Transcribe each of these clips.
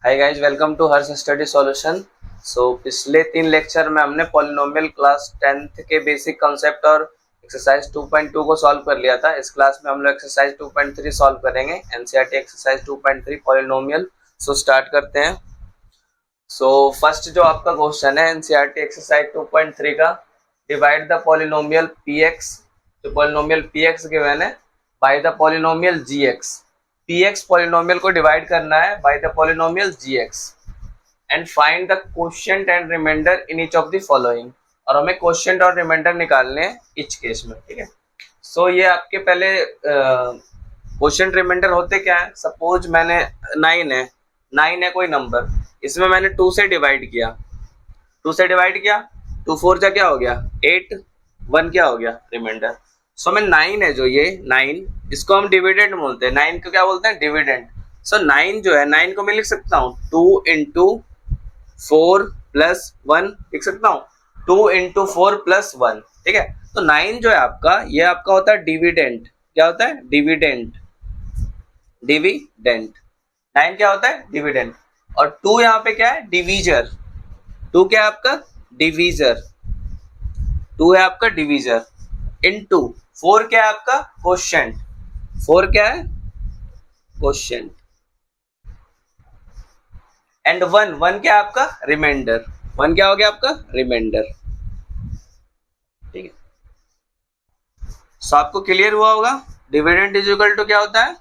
Hi guys, welcome to Harsh study solution. पिछले 3 lecture में हमने पॉलिनोमियल क्लास 10th के बेसिक कॉन्सेप्ट और एक्सरसाइज 2.2 को सॉल्व कर लिया था। इस क्लास में हम लोग एक्सरसाइज 2.3 सॉल्व करेंगे, एनसीईआरटी एक्सरसाइज 2.3 पॉलिनोमियल। स्टार्ट करते हैं। फर्स्ट जो आपका क्वेश्चन है एनसीईआरटी एक्सरसाइज 2.3 का, डिवाइड द पॉलिनोमियल px, जो पॉलिनोमियल px गिवन है, by the polynomial gx। px polynomial को डिवाइड करना है by the polynomial gx and find the quotient and remainder in each of the following. और हमें quotient और reminder निकालने हैं ईच केस में, ठीक है। ये आपके पहले क्वोशिएंट रिमाइंडर होते क्या है। सपोज मैंने 9 है कोई नंबर, इसमें मैंने 2 से डिवाइड किया, 2 4 जा क्या हो गया 8, 1 क्या हो गया रिमाइंडर। में 9 है जो ये 9, इसको हम डिविडेंड बोलते हैं। 9 को क्या बोलते हैं, डिविडेंड। 9 जो है, 9 को मैं लिख सकता हूँ 2 इंटू 4 प्लस 1 लिख सकता हूँ, 2 इंटू 4 प्लस 1, ठीक है। 9 जो है आपका, ये आपका होता है डिविडेंड। क्या होता है, डिविडेंड। 9 क्या होता है, डिविडेंड। और 2 यहाँ पे क्या है, डिवीजर। 2 क्या है आपका, डिवीजर। 2 है आपका डिवीजर। इनटू 4 क्या है आपका, क्वोशिएंट। 4 क्या है, क्वोशिएंट। एंड 1 क्या है आपका, रिमाइंडर। 1 क्या हो गया आपका, रिमाइंडर, ठीक है। आपको क्लियर हुआ होगा। डिविडेंड इज इक्वल टू क्या होता है,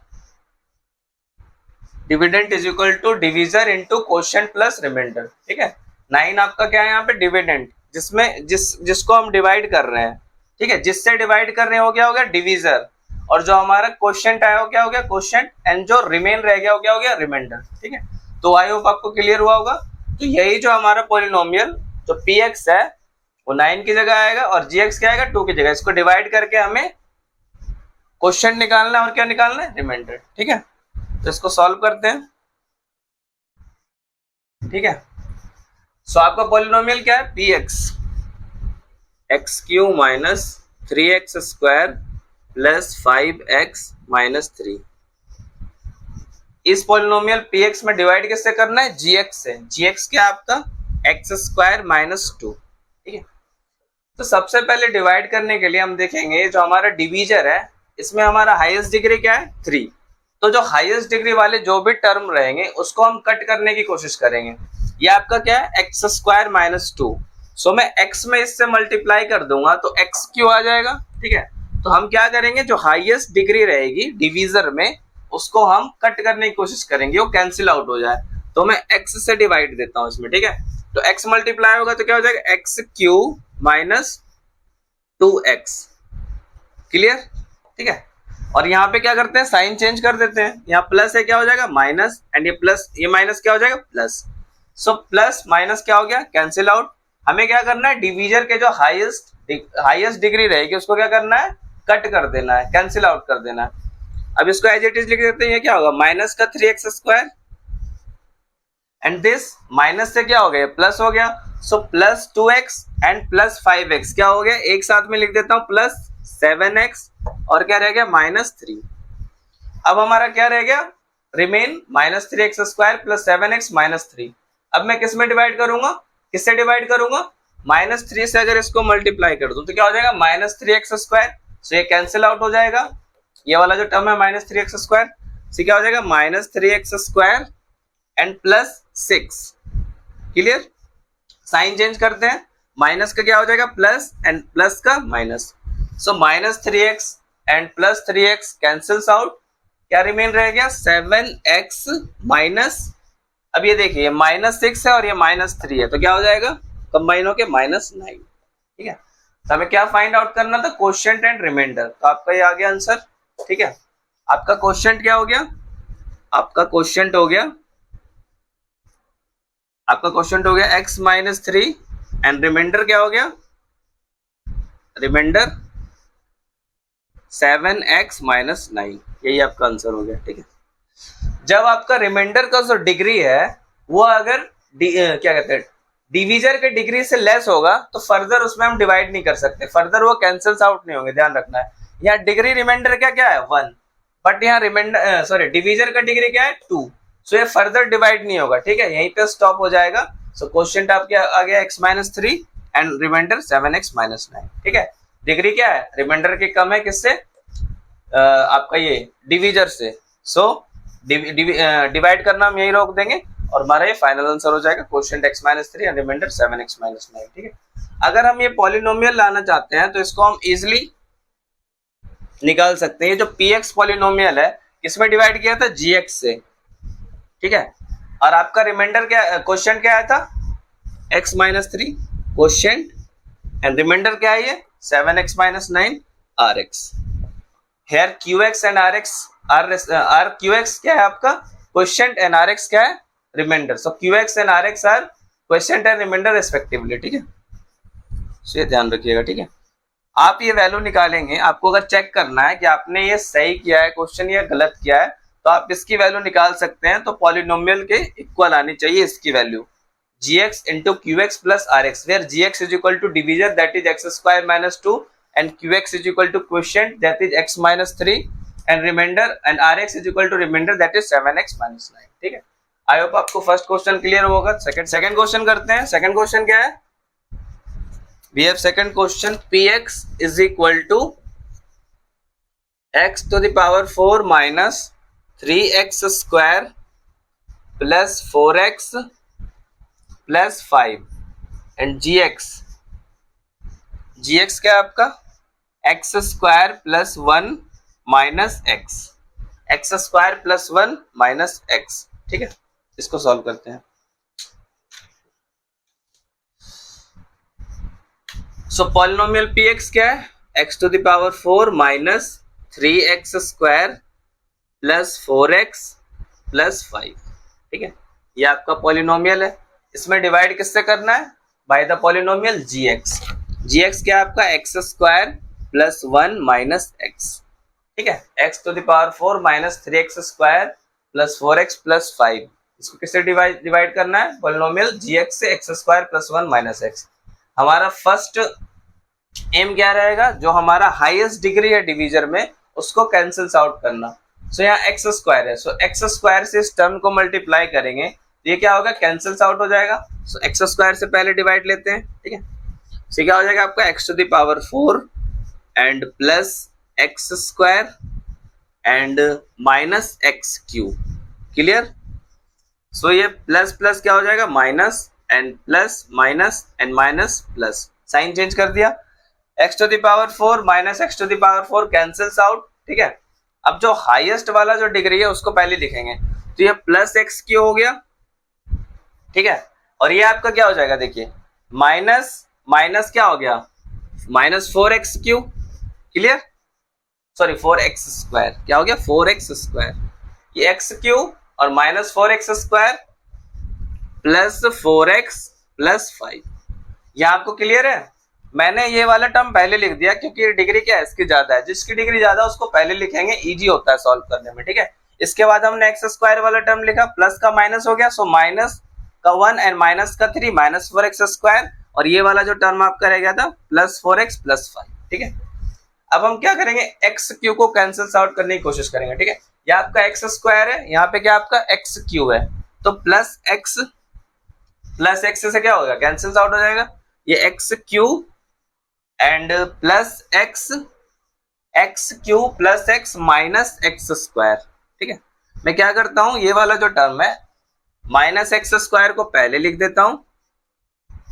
dividend is equal to divisor into quotient plus remainder, ठीक है। 9 आपका क्या है यहाँ पे, डिविडेंड, जिसमें जिसको हम डिवाइड कर रहे हैं, ठीक है। जिससे डिवाइड कर रहे हैं वो क्या हो गया, डिवीजर। और जो हमारा क्वोशिएंट आया वो क्या हो गया, क्वोशिएंट। एंड जो रिमेन रह गया वो क्या हो गया, रिमाइंडर, ठीक है। आई होप आपको क्लियर हुआ होगा। यही जो हमारा पॉलिनोमियल जो px है वो 9 की जगह आएगा और gx क्या आएगा, 2 की जगह। इसको डिवाइड करके हमें क्वोशिएंट निकालना है और क्या निकालना है, रिमाइंडर, ठीक है। इसको सॉल्व करते हैं, ठीक है। आपका पॉलिनोमियल क्या है, px x³ minus 3x square plus 5x minus 3। इस पॉलिनोमियल px में डिवाइड किससे करना है, gx से। gx क्या आपका, x स्क्वायर माइनस 2, ठीक है। सबसे पहले डिवाइड करने के लिए हम देखेंगे जो हमारा डिवीजर है, इसमें हमारा हाईएस्ट डिग्री क्या है, 3। जो हाईएस्ट डिग्री वाले जो भी टर्म रहेंगे उसको हम कट करने की कोशिश करेंगे। ये आपका क्या है, एक्स स्क्वायर माइनस 2। मैं x में इससे मल्टीप्लाई कर दूंगा तो x³ आ जाएगा, ठीक है। हम क्या करेंगे, जो हाईएस्ट डिग्री रहेगी डिवीजर में उसको हम कट करने की कोशिश करेंगे, वो कैंसिल आउट हो जाए। मैं x से डिवाइड देता हूं इसमें, ठीक है। x मल्टीप्लाई होगा तो क्या हो जाएगा, x³ माइनस 2x, क्लियर, ठीक है। और यहाँ पे क्या करते हैं, साइन चेंज कर देते हैं। यहाँ प्लस है, क्या हो जाएगा माइनस, एंड ये प्लस, ये माइनस क्या हो जाएगा, प्लस। प्लस माइनस क्या हो गया, कैंसिल आउट। हमें क्या करना है, डिवीजर के जो हाईएस्ट डिग्री रहेगी उसको क्या करना है, कट कर देना है, कैंसिल आउट कर देना है। अब इसको एज इट इज लिख देते हैं। ये क्या होगा, माइनस का 3x square and this minus से क्या हो गया, प्लस हो गया। Plus 2x and plus 5x क्या हो गया, एक साथ में लिख देता हूं, प्लस 7x और क्या रह गया, माइनस 3। अब हमारा क्या रह गया, remain minus 3x square plus 7x minus 3। अब मैं किस में डिवाइड करूंगा, किससे डिवाइड करूंगा, माइनस 3 से अगर इसको मल्टीप्लाई कर दूं तो क्या हो जाएगा, माइनस 3x स्क्वायर। ये कैंसिल आउट हो जाएगा, ये वाला जो टर्म है माइनस 3x स्क्वायर से क्या हो जाएगा, minus 3x square and plus 6, clear. Sign change करते हैं, माइनस का क्या हो जाएगा, प्लस, एंड प्लस का minus. Minus 3x and plus 3x cancels out, क्या रिमेन रह गया, 7x माइनस, अब ये देखिए माइनस 6 है और ये माइनस 3 है, तो क्या हो जाएगा, कंबाइन होके माइनस 9, ठीक है। हमें क्या फाइंड आउट करना था, क्वोशिएंट एंड रिमाइंडर। तो आपका ये आ गया आंसर, ठीक है। आपका क्वोशिएंट क्या हो गया, आपका क्वोशिएंट हो गया, आपका क्वोशिएंट हो गया x माइनस 3 एंड रिमाइंडर क्या हो गया, रिमाइंडर 7x माइनस 9। यही आपका आंसर हो गया, ठीक है। जब आपका रिमाइंडर का जो डिग्री है वो अगर क्या कहते हैं, डिवीजर के डिग्री से लेस होगा तो फर्दर उसमें हम डिवाइड नहीं कर सकते, फर्दर वो कैंसिल्स आउट नहीं होंगे, ध्यान रखना है। यहाँ डिग्री रिमाइंडर क्या क्या है, 1, बट यहाँ रिमाइंडर डिवीजर का डिग्री क्या है, 2। सो ये फर्दर डिवाइड नहीं होगा, ठीक है, यहीं पे स्टॉप हो जाएगा। सो क्वेश्चन आपके आ गया x-3 एंड रिमाइंडर 7x-9, ठीक है। डिग्री क्या है, रिमाइंडर के कम है किससे, आपका ये डिवीजर से। सो डिवाइड करना हम यही रोक देंगे और हमारा ये फाइनल आंसर हो जाएगा question x-3 and reminder 7x-9, ठीक है। अगर हम ये पॉलिनोमियल लाना चाहते हैं तो इसको हम इजिली निकाल सकते हैं। ये जो px पॉलिनोमियल है इसमें डिवाइड किया था gx से, ठीक है, और आपका रिमाइंडर क्या, क्वेश्चन क्या आया था x-3 क्वेश्चन एंड रिमाइंडर क्या है ये 7x-9 rx। Here qx and rx r qx क्या है आपका क्वेश्चन एंड rx क्या है remainder. So qx and rx are question and remainder respectively, ठीक है। सो ये ध्यान रखिएगा, ठीक है। आप ये वैल्यू निकालेंगे, आपको अगर चेक करना है कि आपने ये सही किया है क्वेश्चन या गलत किया है तो आप इसकी वैल्यू निकाल सकते हैं। तो पॉलिनोमियल के इक्वल आनी चाहिए इसकी value gx into qx plus rx, where gx is equal to divisor that is x square minus 2 and qx is equal to quotient that is x minus 3 and remainder and rx is equal to remainder that is 7x-9, ठीक है। आई hope आपको first question clear होगा। Second question करते हैं। Second question क्या है, we have second question, px is equal to x to the power 4 minus 3x square plus 4x plus 5 and gx क्या है आपका x square plus 1 minus x square plus 1 minus x, ठीक है। इसको solve करते हैं। सो पॉलिनोमियल px क्या है, x to the power 4 minus 3x square plus 4x plus 5, ठीक है। ये आपका पॉलिनोमियल है। इसमें डिवाइड किससे करना है, बाय द पॉलिनोमियल gx क्या है आपका x square plus 1 minus x, ठीक है। x to the power 4 minus 3x square plus 4x plus 5, इसको किससे डिवाइड करना है, पॉलिनोमियल gx से x square plus 1 minus x। हमारा फर्स्ट एम क्या रहेगा, जो हमारा हाईएस्ट डिग्री है डिवीजर में उसको कैंसिल्स आउट करना। सो यहाँ एक्स स्क्वायर है, सो एक्स स्क्वायर से इस टर्म को मल्टीप्लाई करेंगे तो ये क्या होगा, कैंसिल्स आउट हो जाएगा। सो एक्स स्क्वायर से पहले डिवाइड लेते हैं, ठीक है। सो क्या हो जाएगा आपका x to the power 4 and plus x square and minus x cube, clear. So ये प्लस प्लस क्या हो जाएगा minus and plus minus and minus plus, sign change कर दिया। x to the power 4 माइनस x to the power 4 cancels out, ठीक है। अब जो हाईएस्ट वाला जो डिग्री है उसको पहले लिखेंगे, तो ये प्लस एक्स क्यू हो गया, ठीक है। और ये आपका क्या हो जाएगा, देखिए माइनस माइनस क्या हो गया, minus 4x Q, clear, sorry 4x square, क्या हो गया 4x स्क्वायर, ये x क्यू और minus 4x square plus 4x plus 5। ये आपको क्लियर है। मैंने ये वाला टर्म पहले लिख दिया क्योंकि डिग्री क्या है इसकी ज्यादा है, जिसकी डिग्री ज्यादा है उसको पहले लिखेंगे, इजी होता है सॉल्व करने में, ठीक है। इसके बाद हमने एक्स स्क्वायर वाला टर्म लिखा, प्लस का माइनस हो गया, सो माइनस का 1 एंड माइनस का 3 माइनस 4x स्क्वायर, और ये वाला जो टर्म आपका रह गया था प्लस 4x प्लस 5, ठीक है। अब हम क्या करेंगे, एक्स क्यू को कैंसिल आउट करने की कोशिश करेंगे, ठीक है। ये आपका एक्स स्क्वायर है, यहाँ पे क्या आपका एक्स क्यू है, तो प्लस एक्स से क्या होगा, कैंसिल आउट हो जाएगा, ये x Q and plus x Q plus x minus x square, ठीक है। मैं क्या करता हूं, ये वाला जो टर्म है माइनस एक्स स्क्वायर को पहले लिख देता हूं,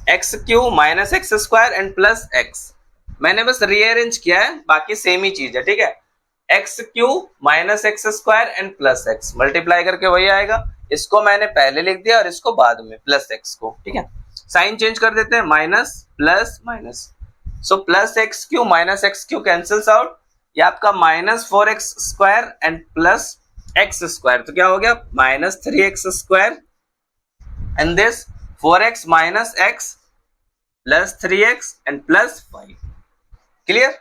x cube minus x square and plus x, मैंने बस रीअरेंज किया है, बाकी सेम ही चीज है, ठीक है। X cube minus x square and plus x multiply करके वही आएगा, इसको मैंने पहले लिख दिया और इसको बाद में प्लस एक्स को, ठीक है। साइन चेंज कर देते हैं, minus plus minus, so plus x cube minus x cube cancels out, ये आपका minus 4x square and plus x square, तो क्या हो गया minus 3x square and this 4x minus x plus 3x and plus 5, clear.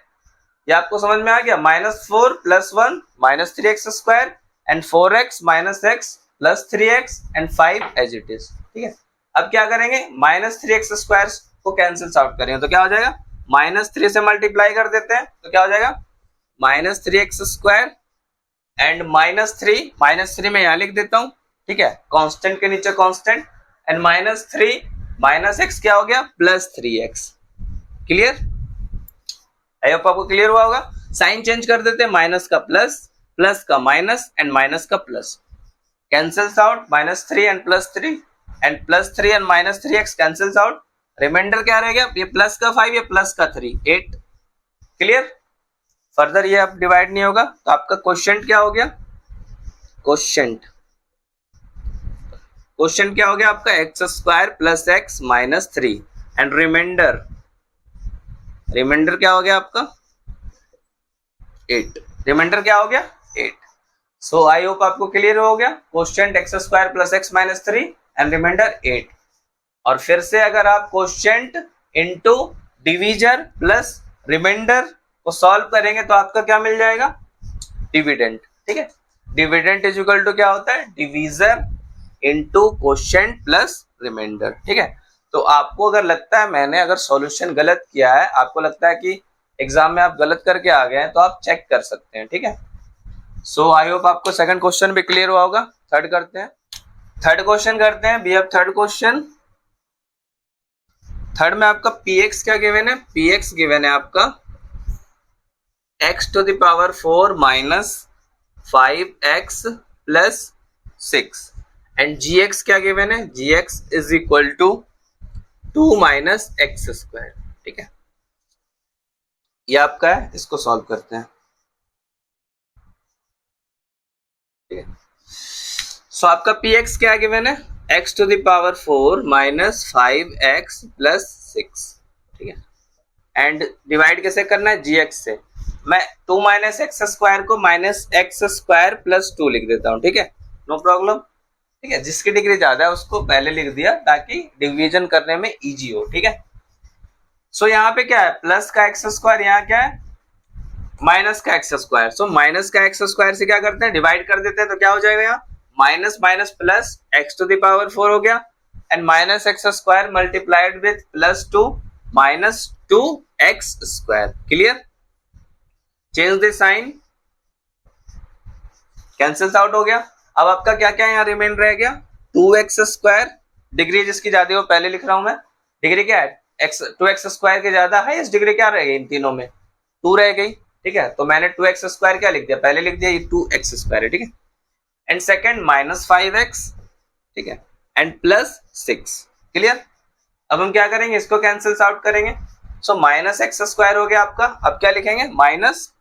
ये आपको समझ में आ गया, minus 4 plus 1 minus 3x square and 4x minus x plus 3x and 5 as it is, ठीक है। अब क्या करेंगे, माइनस 3x स्क्वायर को कैंसिल आउट करेंगे तो क्या हो जाएगा, माइनस 3 से मल्टीप्लाई कर देते हैं तो क्या हो जाएगा minus 3x square and minus 3 में यहां लिख देता हूं ठीक है, कांस्टेंट के नीचे कांस्टेंट, एंड -3 माइनस एक्स क्या हो गया +3x। क्लियर? आई होप आपको क्लियर हुआ होगा। साइन चेंज कर देते हैं, माइनस का प्लस, प्लस का माइनस एंड माइनस का plus, cancels out, -3 and +3 and +3 and -3x cancels out, remainder क्या रह गया, ये प्लस का 5 ये प्लस का 3, 8। क्लियर? फर्दर ये अब डिवाइड नहीं होगा, तो आपका क्वेश्चन क्या हो गया, क्वेश्चन क्या हो गया आपका x² + x - 3 एंड रिमाइंडर क्या हो गया आपका 8। रिमाइंडर क्या हो गया 8। सो आई होप आपको क्लियर हो गया, question x² + x - 3 and reminder 8। और फिर से अगर आप question into divisor plus remainder को सॉल्व करेंगे तो आपका क्या मिल जाएगा, डिविडेंड। ठीक है, डिविडेंड इज इक्वल टू क्या होता है, divisor into question plus remainder. ठीक है, तो आपको अगर लगता है मैंने अगर सॉल्यूशन गलत किया है, आपको लगता है कि एग्जाम में आप गलत करके आ गए हैं, तो आप चेक कर सकते हैं। ठीक है, सो आई होप आपको सेकंड क्वेश्चन भी क्लियर हुआ होगा। थर्ड करते हैं, थर्ड क्वेश्चन करते हैं। We have third question. Third में आपका px क्या गिवन है, px गिवन है आपका x to the power 4 minus 5x plus 6 and gx क्या गिवन है, gx is equal to 2 minus x square। ठीक है, ये आपका है, इसको सॉल्व करते हैं। ठीक है, सो आपका px क्या गिवन है, x to the power 4 minus 5x plus 6। ठीक है, एंड डिवाइड कैसे करना है, gx से। मैं 2 minus x square को -x² plus 2 लिख देता हूँ। ठीक है, नो प्रॉब्लम। ठीक है, जिसकी डिग्री ज्यादा है उसको पहले लिख दिया ताकि डिवीजन करने में इजी हो। ठीक है, सो यहाँ पे क्या है, प्लस का x², यहाँ क्या है माइनस का x²। सो माइनस का x² से क्या करते हैं, डिवाइड कर देते हैं, तो क्या हो जाएगा यहाँ minus minus plus x to the power 4 हो गया, and -x² multiplied with +2 -2x²। Clear? Change the sign, cancels out हो गया। अब आपका क्या क्या यहाँ रिमेन रह गया, 2x²। डिग्री जिसकी ज्यादा हो पहले लिख रहा हूं मैं, डिग्री क्या है 2x² के ज्यादा, हाईएस्ट डिग्री क्या रह गई इन तीनों में, 2 रह गई। ठीक है, तो मैंने 2x² क्या लिख दिया, पहले लिख दिया ये 2x² है। ठीक है, एंड सेकेंड -5x। ठीक है, एंड +6। क्लियर? अब हम क्या करेंगे, इसको कैंसिल्स आउट करेंगे। सो -x² हो गया आपका। अब क्या लिखेंगे, माइनस,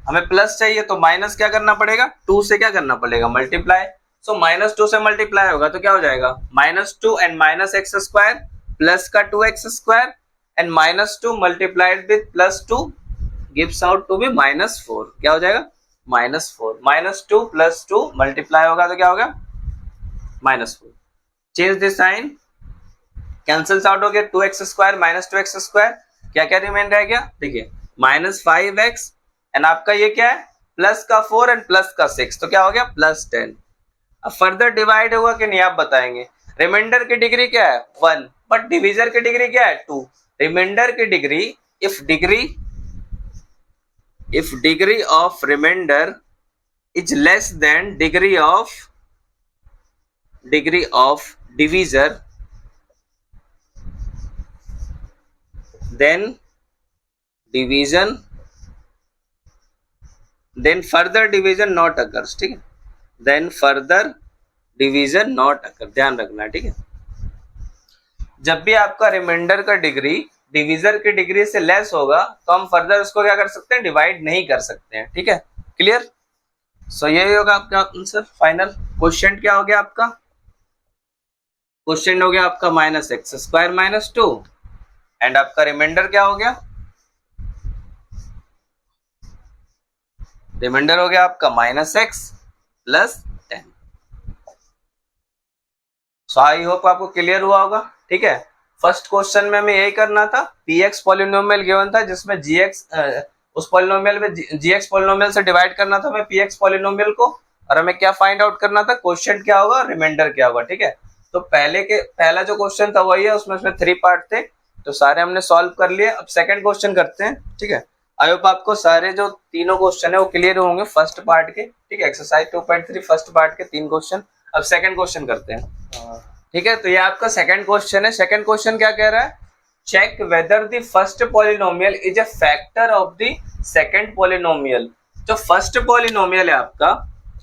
हमें प्लस चाहिए तो माइनस क्या करना पड़ेगा, 2 से क्या करना पड़ेगा, मल्टीप्लाई। सो -2 से मल्टीप्लाई होगा तो क्या हो जाएगा, -2 एंड -x² प्लस का 2x² and -2 multiplied with +2 gives out to be -4। क्या हो जाएगा, -4। -2 + 2 मल्टीप्लाई होगा तो क्या होगा, -4। Change the sign, cancels out हो गया, 2x² -2x²। क्या क्या रिमेन रह गया, देखिए -5x एंड आपका ये क्या है, प्लस का 4 एंड प्लस का 6, तो क्या हो गया +10। अब फर्दर डिवाइड होगा कि नहीं आप बताएंगे। रिमाइंडर की डिग्री क्या है 1, बट डिवीजर की डिग्री क्या है 2। रिमाइंडर की degree, if degree of remainder is less than degree of divisor, then further division not occurs। ठीक है, then further division not occur, ध्यान रखना। ठीक है, जब भी आपका रिमाइंडर का डिग्री डिवीजर की डिग्री से लेस होगा तो हम फर्दर उसको क्या कर सकते हैं, डिवाइड नहीं कर सकते हैं। ठीक है, क्लियर? सो यही होगा आपका आंसर। फाइनल क्वेश्चन क्या हो गया आपका, क्वेश्चन हो गया आपका -x² - 2 एंड आपका रिमाइंडर क्या हो गया, रिमाइंडर हो गया आपका -x + 10। सो आई होप आपको क्लियर हुआ होगा। ठीक है, फर्स्ट क्वेश्चन में हमें यही करना था, px पॉलिनोमियल गिवन था जिसमें gx उस पॉलिनोमियल में gx पॉलिनोमियल से डिवाइड करना था हमें px पॉलिनोमियल को, और हमें क्या फाइंड आउट करना था, क्वेश्चन क्या होगा, रिमाइंडर क्या होगा। ठीक है, तो पहला जो क्वेश्चन था वही है, उसमें 3 पार्ट थे, तो सारे हमने सॉल्व कर लिए। अब सेकंड क्वेश्चन करते हैं। ठीक है, आई होप आपको सारे जो तीनों क्वेश्चन है वो क्लियर होंगे फर्स्ट पार्ट के, ठीक है। एक्सरसाइज 2.3 फर्स्ट पार्ट के 3 क्वेश्चन। अब सेकंड क्वेश्चन करते हैं, ठीक है। तो ये आपका सेकंड क्वेश्चन है। सेकंड क्वेश्चन क्या कह रहा है, check whether the first polynomial is a factor of the second polynomial. जो फर्स्ट पॉलिनोमियल है आपका,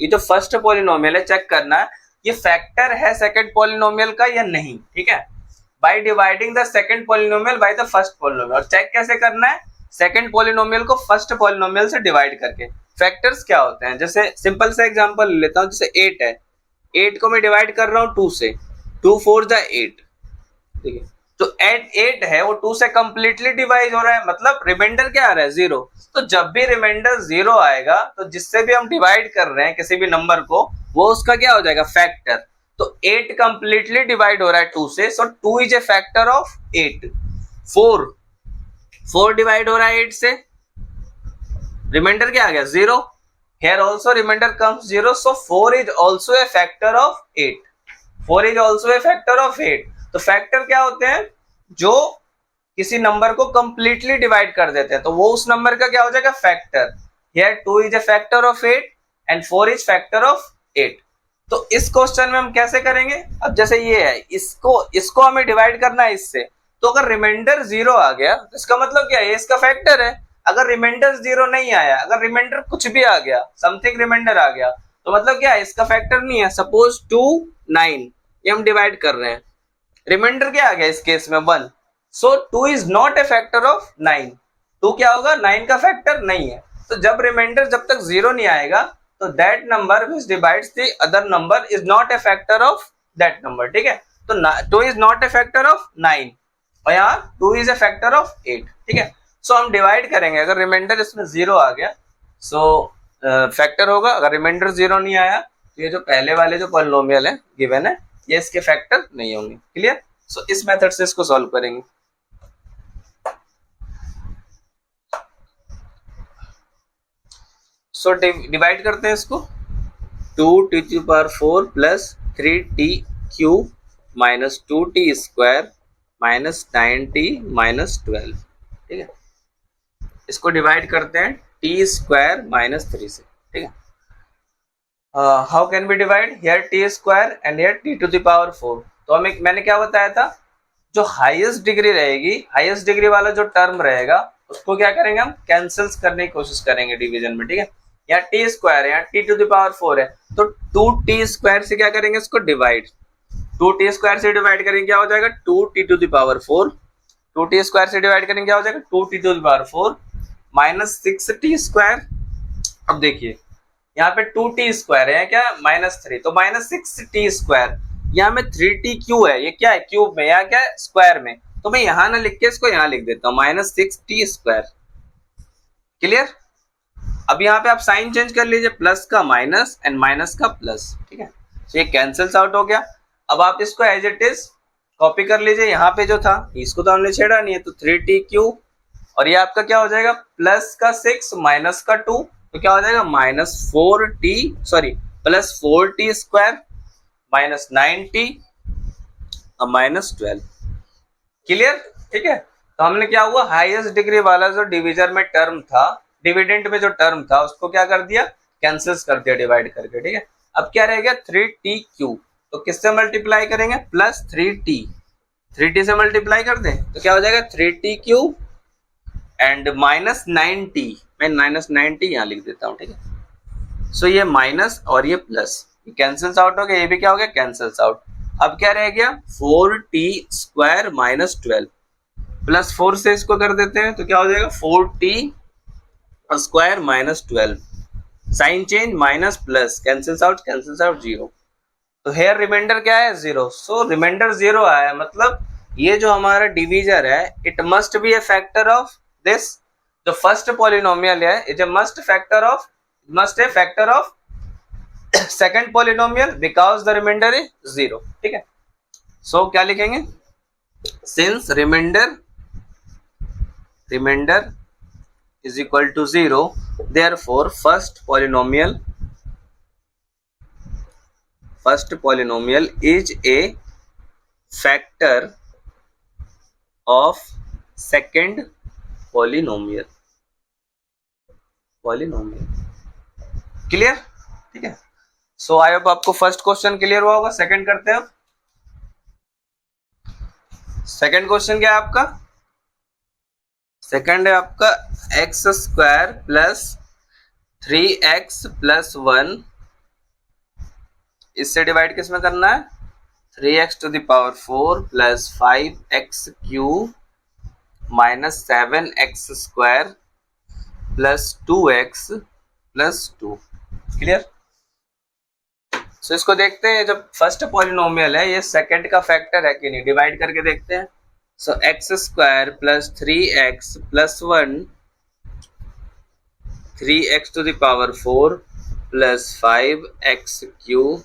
ये जो फर्स्ट पॉलिनोमियल है, चेक करना है ये फैक्टर है सेकंड पॉलिनोमियल का या नहीं, ठीक है। By dividing the second polynomial by the first polynomial. और चेक कैसे करना है, सेकंड पॉलिनोमियल को फर्स्ट पॉलिनोमियल से डिवाइड करके। फैक्टर्स क्या होते हैं, जैसे सिंपल सा एग्जांपल लेता हूं, जैसे 8 है, 8 को मैं डिवाइड कर रहा हूं 2 से, 2 4 जा 8, ठीक है। तो 8 है वो 2 से कंप्लीटली डिवाइड हो रहा है, मतलब रिमाइंडर क्या आ रहा है, 0। तो जब भी रिमाइंडर 0 आएगा तो जिससे भी हम डिवाइड कर रहे हैं किसी भी नंबर को, वो उसका क्या हो जाएगा, फैक्टर। तो 8 कंप्लीटली डिवाइड हो रहा है 2 से, सो 2 is a factor of 8। 4 divide हो रहा है 8 से, रिमाइंडर क्या आ गया, 0। Here also remainder comes 0, so 4 is also a factor of 8. 4 is also a factor of 8. तो फैक्टर क्या होते हैं, जो किसी नंबर को कंप्लीटली डिवाइड कर देते हैं, तो वो उस नंबर का क्या हो जाएगा, factor. Here 2 is a factor of 8 and 4 is factor of 8. तो इस क्वेश्चन में हम कैसे करेंगे, अब जैसे ये है, इसको हमें डिवाइड करना है इससे, तो अगर रिमाइंडर 0 आ गया तो इसका मतलब क्या है, ये इसका फैक्टर है। अगर रिमाइंडर 0 नहीं आया, अगर रिमाइंडर कुछ भी आ गया, समथिंग रिमाइंडर आ गया, तो मतलब क्या है, इसका फैक्टर नहीं है। सपोज 2 9, ये हम डिवाइड कर रहे हैं, रिमाइंडर क्या आ गया इस केस में 1, सो 2 is not a factor of 9। 2 क्या होगा, 9 का फैक्टर नहीं है। तो जब रिमाइंडर जब तक 0 नहीं आएगा, तो that number which divides the other number is not a factor of that number, ठीक है। तो 2 is not a factor of 9 और यहाँ 2 इज ए फैक्टर ऑफ 8, ठीक है। सो हम डिवाइड करेंगे, अगर रिमाइंडर इसमें 0 आ गया सो फैक्टर होगा, अगर रिमाइंडर 0 नहीं आया तो ये जो पहले वाले जो पॉलिनोमियल है गिवन है, ये इसके फैक्टर नहीं होंगे। क्लियर। सो इस मेथड से इसको सॉल्व करेंगे। सो डिवाइड करते हैं इसको, 2t⁴ plus 3t³ minus 2t² minus 9t minus 12, ठीक है। इसको डिवाइड करते हैं t² माइनस 3 से, ठीक है। How can be divide, here t² and here t⁴। तो हमें मैंने क्या बताया था, जो हाईएस्ट डिग्री रहेगी, हाईएस्ट डिग्री वाला जो टर्म रहेगा उसको क्या करेंगे, हम कैंसिल करने की कोशिश करेंगे डिवीजन में, ठीक है। यहाँ t² है, यहाँ t⁴ है, तो 2t² से क्या करेंगे, इसको डिवाइड, 2t² से डिवाइड करेंगे क्या हो जाएगा, 2t⁴। 2t² से डिवाइड करेंगे क्या हो जाएगा, 2t⁴ माइनस 6t²। अब देखिए यहाँ पे 2t² है क्या, -3, तो -6t²। यहाँ में 3t³ है, ये क्या है, क्यूब में, यहाँ क्या है, स्क्वायर में। तो मैं यहाँ ना लिख के इसको यहाँ लिख देता हूँ, -6t²। क्लियर। अब यहाँ पे आप साइन चेंज कर लीजिए, प्लस का माइनस एंड माइनस का प्लस, ठीक है। तो ये कैंसिल्स आउट हो गया। अब आप इसको एज इट इज कॉपी कर लीजिए, यहाँ पे जो था इसको तो हमने छेड़ा नहीं है, तो 3t³ और ये आपका क्या हो जाएगा, प्लस का 6 माइनस का 2, तो क्या हो जाएगा, प्लस 4t² माइनस 9t और माइनस 12। क्लियर, ठीक है। तो हमने क्या हुआ, हाईएस्ट डिग्री वाला जो डिविजन में टर्म था, डिविडेंड में जो टर्म था, उसको क्या कर दिया, कैंसिल कर दिया डिवाइड करके, ठीक है। अब क्या रह गया, 3t³, तो किससे मल्टीप्लाई करेंगे, प्लस 3t, 3t से मल्टीप्लाई कर दें तो क्या हो जाएगा, 3t³ एंड माइनस 9t, मैं माइनस 9t यहाँ लिख देता हूँ, ठीक है। सो ये माइनस और ये प्लस, ये कैंसिल्स आउट हो गया, ये भी क्या हो गया, कैंसिल्स आउट। अब क्या रह गया, 4t² माइनस 12, प्लस 4 से इसको कर देते हैं तो क्या हो जाएगा, 4t² minus 12, sign change minus plus, cancels out 0। तो हेयर रिमाइंडर क्या है, 0। सो रिमाइंडर 0 आया, मतलब ये जो हमारा डिवीजर है, it must be a factor of this, जो फर्स्ट पॉलिनोमियल है, it must a factor of second polynomial because the remainder is 0, ठीक है। सो क्या लिखेंगे, since remainder is equal to 0, therefore first polynomial is a factor of second polynomial. Polynomial. Clear? ठीक है। So I hope आपको first question clear हुआ होगा। Second करते हैं। सेकंड क्वेश्चन क्या है आपका? सेकंड है आपका x square plus 3x plus 1, इससे डिवाइड किस में करना है? 3x to the power 4 plus 5x cube minus 7x square plus 2x plus 2। Clear? So इसको देखते हैं, जब फर्स्ट पॉलिनोमियल है ये सेकंड का फैक्टर है कि नहीं, डिवाइड करके देखते हैं। So x square plus 3x plus 1, 3x to the power 4 plus 5x cube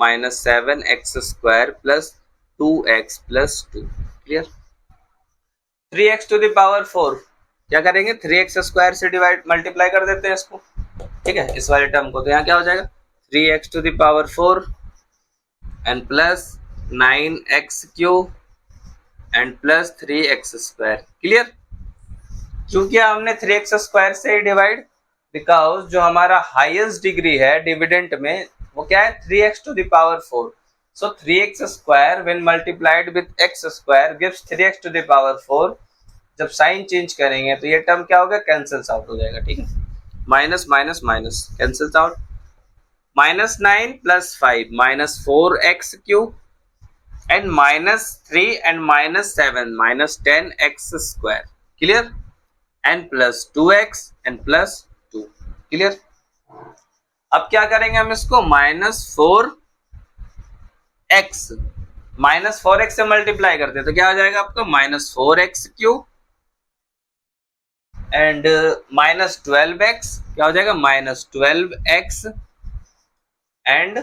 minus 7x square plus 2x plus 2। Clear? 3x to the power 4 क्या करेंगे? 3x स्क्वायर से डिवाइड मल्टीप्लाई कर देते हैं इसको। ठीक है, इस वाले टर्म को। तो यहाँ क्या हो जाएगा? 3x to the power 4 and plus 9x cube and plus 3x square. Clear? क्योंकि हमने 3x स्क्वायर से डिवाइड, बिकॉज जो हमारा हाईएस्ट डिग्री है डिविडेंट में वो क्या है? 3x to the power 4। So 3x square when multiplied with x square gives 3x to the power 4। जब साइन चेंज करेंगे तो ये टर्म क्या होगा? कैंसिल्स आउट हो जाएगा। ठीक है, minus minus minus cancels out. Minus 9 plus 5 minus 4x cube and minus 3 and minus 7 minus 10x square. Clear? And plus 2x and plus 2। Clear? अब क्या करेंगे हम इसको? माइनस 4x से मल्टीप्लाई करते हैं तो क्या हो जाएगा आपका? Minus 4x cube and minus 12x। क्या हो जाएगा? Minus 12x and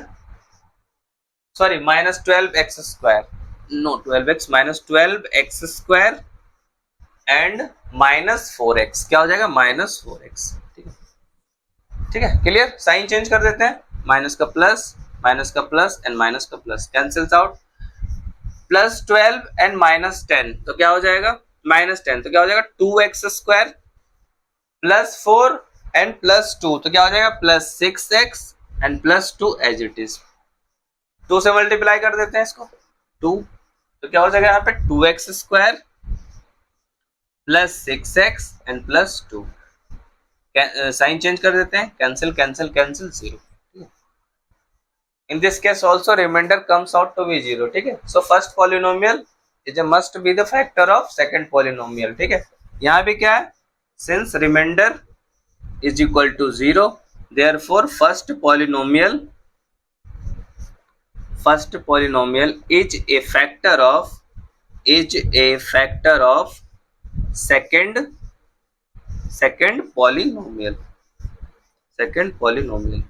sorry minus 12x square, no 12x, minus 12x square and minus 4x। क्या हो जाएगा? Minus 4x। ठीक है, ठीक है। क्लियर? साइन चेंज कर देते हैं, माइनस का प्लस एंड माइनस का plus cancels out. Plus 12 and minus 10 तो क्या हो जाएगा? माइनस 10 तो क्या हो जाएगा? 2x square plus 4 and plus 2 तो क्या हो जाएगा? Plus 6x and plus 2 as it is. 2 से मल्टीप्लाई कर देते हैं इसको, 2 तो क्या हो जाएगा यहाँ पे? 2x square plus 6x and plus 2। Sign change कर देते हैं, cancel cancel cancel 0। In this case also remainder comes out to be 0. ठीक है, so first polynomial is a must be the factor of second polynomial. ठीक है, यहाँ भी क्या है? Since remainder is equal to 0, therefore first polynomial is a factor of second polynomial.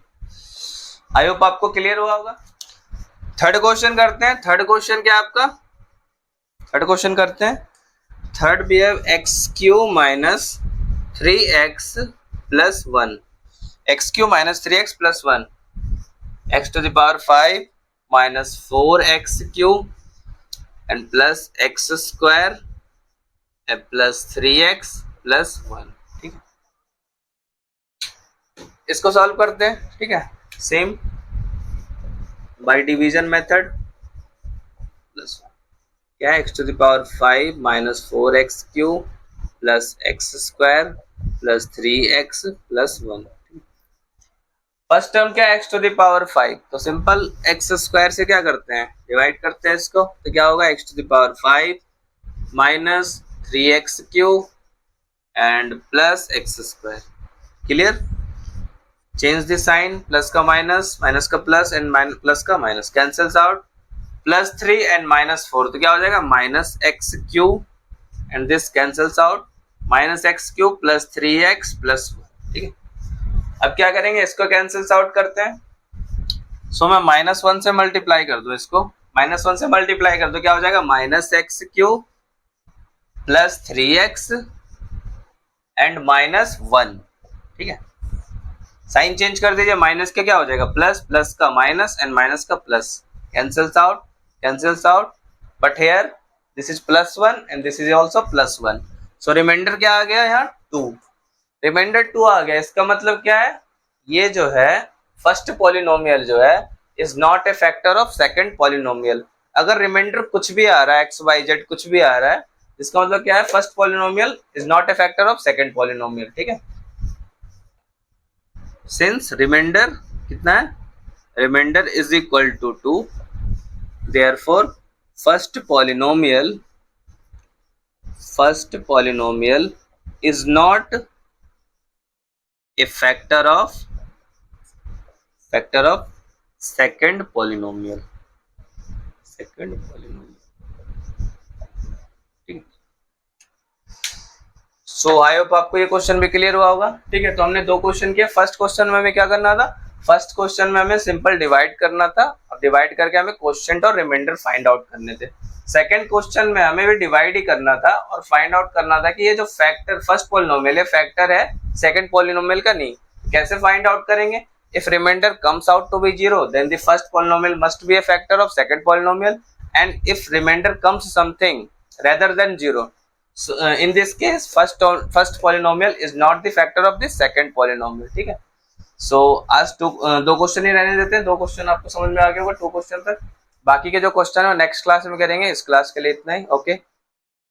I hope आपको clear हुआ होगा। थर्ड क्वेश्चन करते हैं। थर्ड क्वेश्चन क्या है आपका? थर्ड क्वेश्चन करते हैं। थर्ड भी है x cube minus 3x plus 1, x cube minus 3x plus 1, x to the power 5 minus 4x cube and plus x square plus 3x plus 1। ठीक है, इसको सॉल्व करते हैं। ठीक है, same by division method plus क्या है? X to the power 5 minus 4x cube plus x square plus 3x plus 1। First term क्या है? एक्स टू द पावर 5, तो सिंपल एक्स स्क्वायर से क्या करते हैं? डिवाइड करते हैं इसको, तो क्या होगा? X to the power 5 minus 3x cube and plus x square. Clear? Change the sign, plus का माइनस, माइनस का प्लस एंड प्लस का minus cancels out. Plus 3 and minus 4 तो क्या हो जाएगा? Minus x cube and this cancels out, minus x cube plus 3x plus 1। ठीक है, अब क्या करेंगे? इसको कैंसिल्स आउट करते हैं। सो मैं माइनस 1 से मल्टीप्लाई कर दूं इसको, माइनस 1 से मल्टीप्लाई कर दो, क्या हो जाएगा? Minus x cube plus 3x and minus 1। ठीक है, साइन चेंज कर दीजिए, माइनस का क्या हो जाएगा? प्लस, प्लस का माइनस एंड माइनस का plus cancels out, but here this is plus 1 and this is also plus 1। So remainder क्या आ गया यहाँ? 2। रिमाइंडर 2 आ गया, इसका मतलब क्या है, ये जो है फर्स्ट पॉलिनोमियल जो है is not a factor of second polynomial. अगर रिमाइंडर कुछ भी आ रहा है, एक्स वाई जेड कुछ भी आ रहा है, इसका मतलब क्या है, first polynomial is not a factor of second polynomial. ठीक है, सिंस रिमाइंडर कितना है, remainder is equal to 2, therefore first polynomial is not a factor of second polynomial. ठीक, सो आई होप आपको ये क्वेश्चन भी क्लियर हुआ होगा। ठीक है, तो हमने दो क्वेश्चन किए। फर्स्ट क्वेश्चन में हमें क्या करना था, फर्स्ट क्वेश्चन में हमें सिंपल डिवाइड करना था और डिवाइड करके हमें क्वोशिएंट और रिमाइंडर फाइंड आउट करने थे। सेकंड क्वेश्चन में हमें भी डिवाइड ही करना था और फाइंड आउट करना था कि ये जो फैक्टर फर्स्ट पॉलिनोमियल है फैक्टर है सेकंड पॉलिनोमियल का नहीं। कैसे फाइंड आउट करेंगे, if remainder comes out to be 0 then the first polynomial must be a factor of second polynomial, and if remainder comes something rather than 0, so in this case first polynomial is not the factor of the second polynomial। ठीक है, सो आज दो question ही रहने देते हैं, दो question आपको समझ में आ गया होगा 2 क्वेश्चन तक। बाकी के जो क्वेश्चन है नेक्स्ट क्लास में करेंगे। इस क्लास के लिए इतना ही, ओके।